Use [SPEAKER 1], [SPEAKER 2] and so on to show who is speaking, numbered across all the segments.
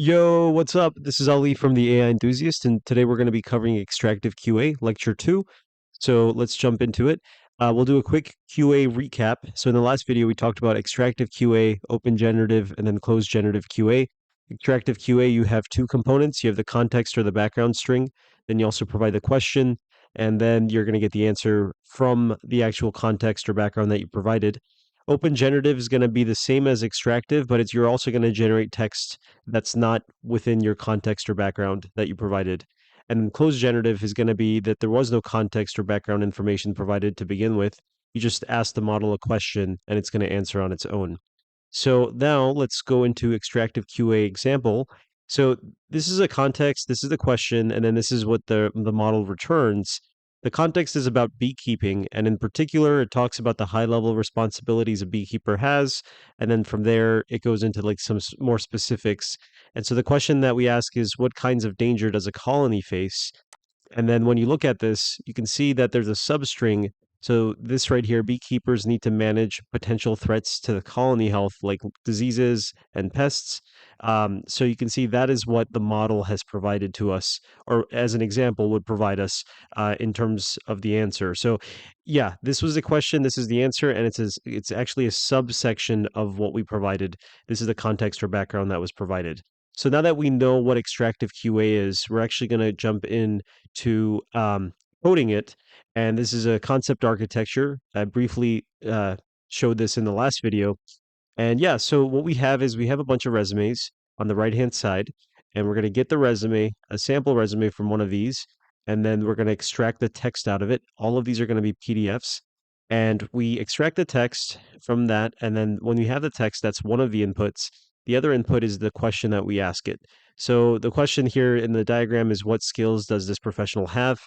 [SPEAKER 1] Yo, what's up? This is Ali from the AI Enthusiast, and today we're going to be covering Extractive QA, Lecture 2. So let's jump into it. We'll do a quick QA recap. So in the last video, we talked about Extractive QA, Open Generative, and then Closed Generative QA. Extractive QA, you have two components. You have the context or the background string. Then you also provide the question, and then you're going to get the answer from the actual context or background that you provided. Open generative is going to be the same as extractive, but you're also going to generate text that's not within your context or background that you provided. And closed generative is going to be that there was no context or background information provided to begin with. You just ask the model a question and it's going to answer on its own. So now let's go into extractive QA example. So this is a context, this is the question, and then this is what the model returns. The context is about beekeeping, and in particular, it talks about the high level responsibilities a beekeeper has, and then from there, it goes into like some more specifics. And so the question that we ask is, what kinds of danger does a colony face? And then when you look at this, you can see that there's a substring. So this right here, beekeepers need to manage potential threats to the colony health, like diseases and pests. So you can see that is what the model has provided to us, or as an example, would provide us in terms of the answer. So yeah, this was the question. This is the answer, and it's actually a subsection of what we provided. This is the context or background that was provided. So now that we know what extractive QA is, we're actually going to jump in to coding it. And this is a concept architecture. I briefly showed this in the last video. And yeah, so what we have is we have a bunch of resumes on the right-hand side, and we're going to get the resume, a sample resume from one of these, and then we're going to extract the text out of it. All of these are going to be PDFs. And we extract the text from that, and then when we have the text, that's one of the inputs. The other input is the question that we ask it. So the question here in the diagram is, what skills does this professional have?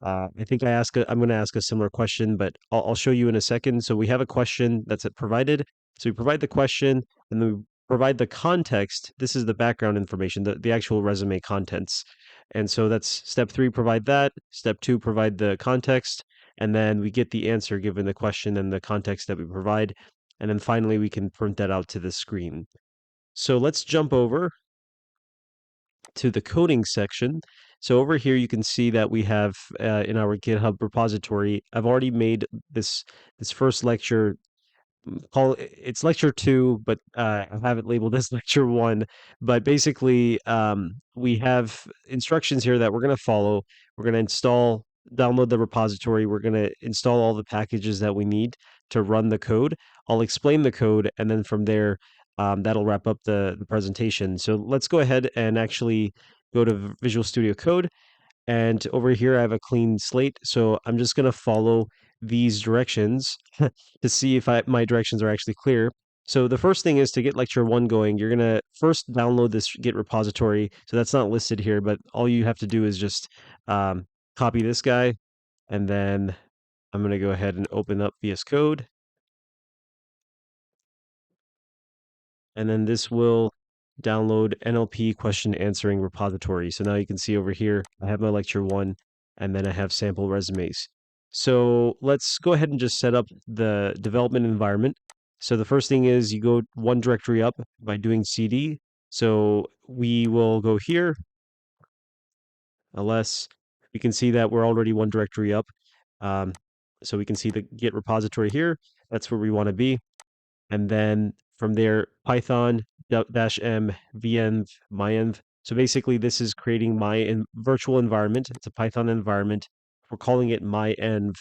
[SPEAKER 1] I think I'm going to ask a similar question, but I'll show you in a second. So we have a question that's provided. So we provide the question and then we provide the context. This is the background information, the actual resume contents. And so that's step 3, provide that. Step 2, provide the context. And then we get the answer given the question and the context that we provide. And then finally, we can print that out to the screen. So let's jump over to the coding section. So over here, you can see that we have in our GitHub repository, I've already made this first lecture. It's lecture 2, but I have it labeled as lecture 1. But basically, we have instructions here that we're going to follow. We're going to download the repository. We're going to install all the packages that we need to run the code. I'll explain the code, and then from there, that'll wrap up the presentation. So let's go ahead and actually go to Visual Studio Code. And over here, I have a clean slate. So I'm just going to follow these directions to see if my directions are actually clear. So the first thing is to get lecture 1 going, you're going to first download this Git repository. So that's not listed here, but all you have to do is just copy this guy. And then I'm going to go ahead and open up VS Code. And then this will download NLP question answering repository. So now you can see over here, I have my lecture 1, and then I have sample resumes. So let's go ahead and just set up the development environment. So the first thing is you go one directory up by doing CD. So we will go here, ls. You can see that we're already one directory up. So we can see the Git repository here. That's where we want to be. And then from there, Python -m venv myenv. So basically, this is creating my virtual environment. It's a Python environment. We're calling it myenv,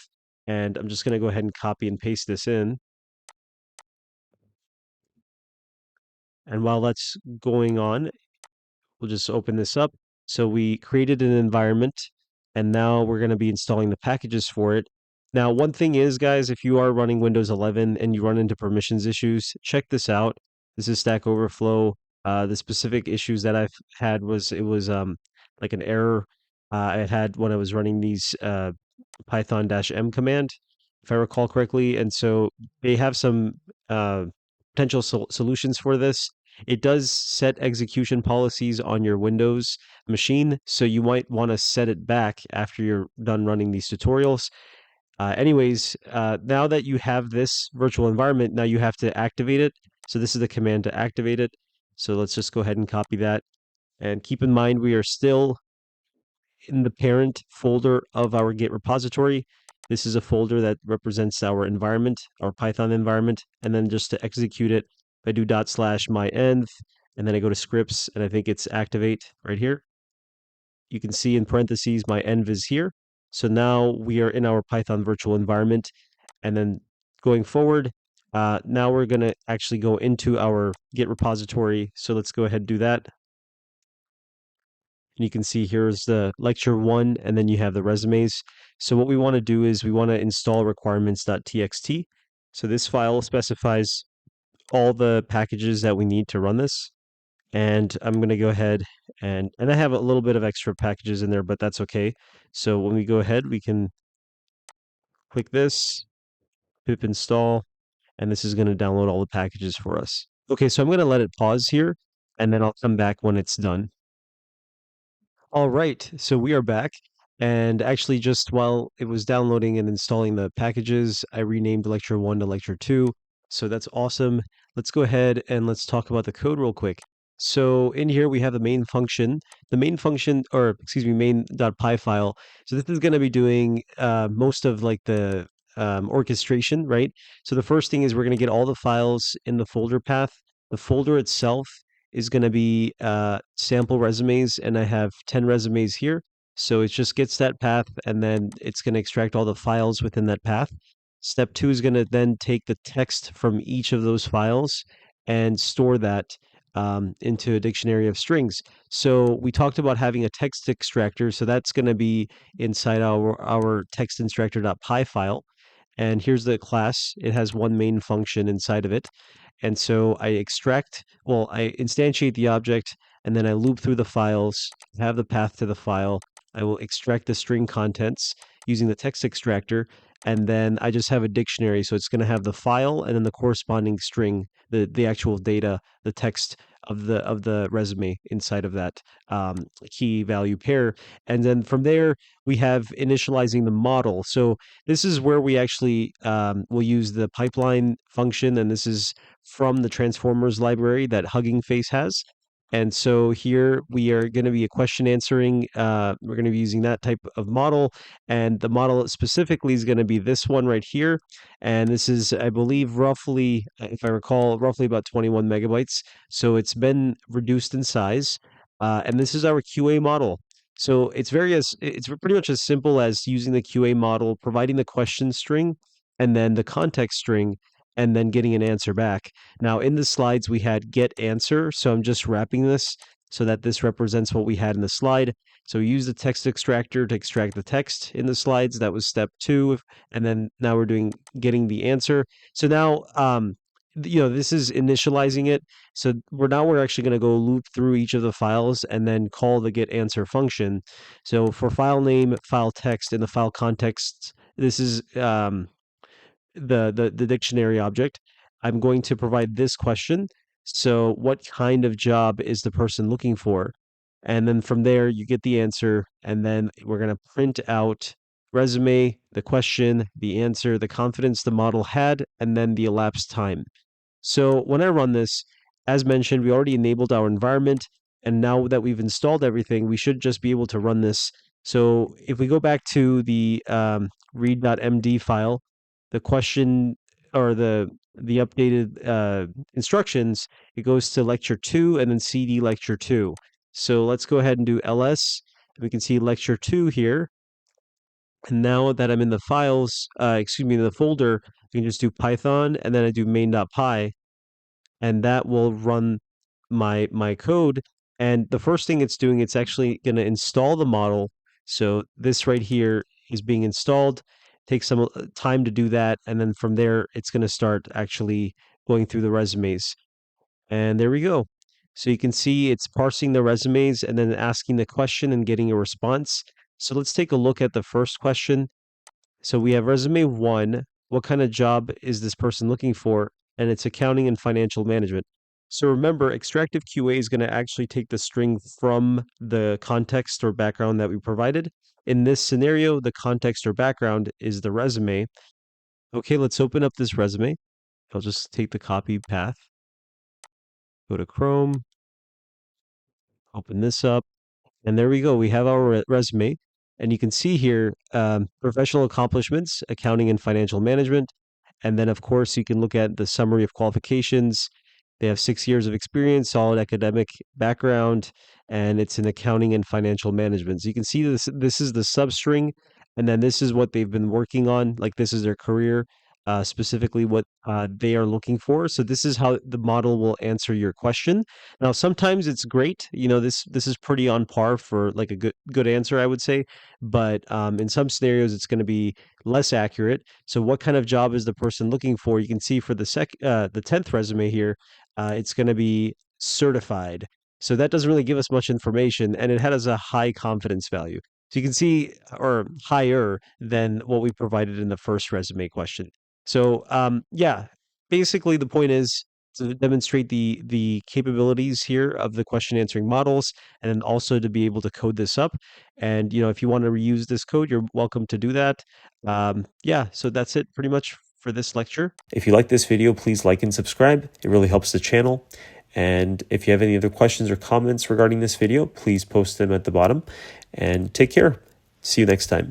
[SPEAKER 1] and I'm just going to go ahead and copy and paste this in. And while that's going on, we'll just open this up. So we created an environment, and now we're going to be installing the packages for it. Now, one thing is, guys, if you are running Windows 11 and you run into permissions issues, check this out. This is Stack Overflow. The specific issues that I've had was like an error I had when I was running these Python-m command, if I recall correctly. And so they have some potential solutions for this. It does set execution policies on your Windows machine, so you might want to set it back after you're done running these tutorials. Anyways, now that you have this virtual environment, now you have to activate it. So this is the command to activate it. So let's just go ahead and copy that. And keep in mind, we are still in the parent folder of our Git repository. This is a folder that represents our environment, our Python environment. And then just to execute it, I do /myenv, and then I go to scripts, and I think it's activate right here. You can see in parentheses, my env is here. So now we are in our Python virtual environment. And then going forward, now we're going to actually go into our Git repository. So let's go ahead and do that. And you can see here's the lecture1, and then you have the resumes. So what we want to do is we want to install requirements.txt. So this file specifies all the packages that we need to run this. And I'm going to go ahead and I have a little bit of extra packages in there, but that's okay. So when we go ahead, we can click this, pip install, and this is going to download all the packages for us. Okay, so I'm going to let it pause here, and then I'll come back when it's done. All right, so we are back. And actually, just while it was downloading and installing the packages, I renamed Lecture1 to Lecture2. So that's awesome. Let's go ahead and let's talk about the code real quick. So in here, we have the main function, or excuse me, main.py file. So this is going to be doing most of like the orchestration, right? So the first thing is we're going to get all the files in the folder path. The folder itself is going to be sample resumes, and I have 10 resumes here. So it just gets that path, and then it's going to extract all the files within that path. Step 2 is going to then take the text from each of those files and store that into a dictionary of strings. So we talked about having a text extractor, so that's going to be inside our text extractor.py file. And here's the class. It has one main function inside of it. And so I instantiate the object, and then I loop through the files, have the path to the file. I will extract the string contents using the text extractor, and then I just have a dictionary. So it's going to have the file and then the corresponding string, the actual data, the text of the resume inside of that key value pair. And then from there, we have initializing the model. So this is where we actually will use the pipeline function, and this is from the Transformers library that Hugging Face has. And so here we are going to be a question answering. We're going to be using that type of model. And the model specifically is going to be this one right here. And this is, I believe, roughly, if I recall, roughly about 21 megabytes. So it's been reduced in size. And this is our QA model. So it's pretty much as simple as using the QA model, providing the question string, and then the context string, and then getting an answer back. Now in the slides we had get answer, so I'm just wrapping this so that this represents what we had in the slide. So we use the text extractor to extract the text in the slides. That was step 2, and then now we're doing getting the answer. So now this is initializing it. So we're actually going to go loop through each of the files and then call the get answer function. So for file name, file text, and the file context, this is the dictionary object. I'm going to provide this question. So what kind of job is the person looking for? And then from there, you get the answer. And then we're going to print out resume, the question, the answer, the confidence the model had, and then the elapsed time. So when I run this, as mentioned, we already enabled our environment. And now that we've installed everything, we should just be able to run this. So if we go back to the read.md file, the question or the updated instructions, it goes to lecture2 and then cd lecture2. So let's go ahead and do ls. We can see lecture2 here. And now that I'm in the files, in the folder, I can just do Python, and then I do main.py, and that will run my code. And the first thing it's doing, it's actually going to install the model. So this right here is being installed. Takes some time to do that, and then from there, it's going to start actually going through the resumes. And there we go. So you can see it's parsing the resumes and then asking the question and getting a response. So let's take a look at the first question. So we have resume 1. What kind of job is this person looking for? And it's accounting and financial management. So remember, extractive QA is going to actually take the string from the context or background that we provided. In this scenario, the context or background is the resume. Okay, let's open up this resume. I'll just take the copy path. Go to Chrome. Open this up. And there we go. We have our resume. And you can see here professional accomplishments, accounting and financial management. And then, of course, you can look at the summary of qualifications. They have 6 years of experience, solid academic background, and it's in accounting and financial management. So you can see this is the substring, and then this is what they've been working on. Like this is their career, specifically what they are looking for. So this is how the model will answer your question. Now, sometimes it's great. This is pretty on par for like a good answer, I would say. But in some scenarios, it's going to be less accurate. So, what kind of job is the person looking for? You can see for the 10th resume here, it's going to be certified. So that doesn't really give us much information, and it has a high confidence value. So you can see, or higher than what we provided in the first resume question. So yeah, basically the point is to demonstrate the capabilities here of the question answering models, and then also to be able to code this up. And if you want to reuse this code, you're welcome to do that. Yeah, so that's it pretty much for this lecture. If you like this video, please like and subscribe. It really helps the channel. And if you have any other questions or comments regarding this video, please post them at the bottom. And take care. See you next time.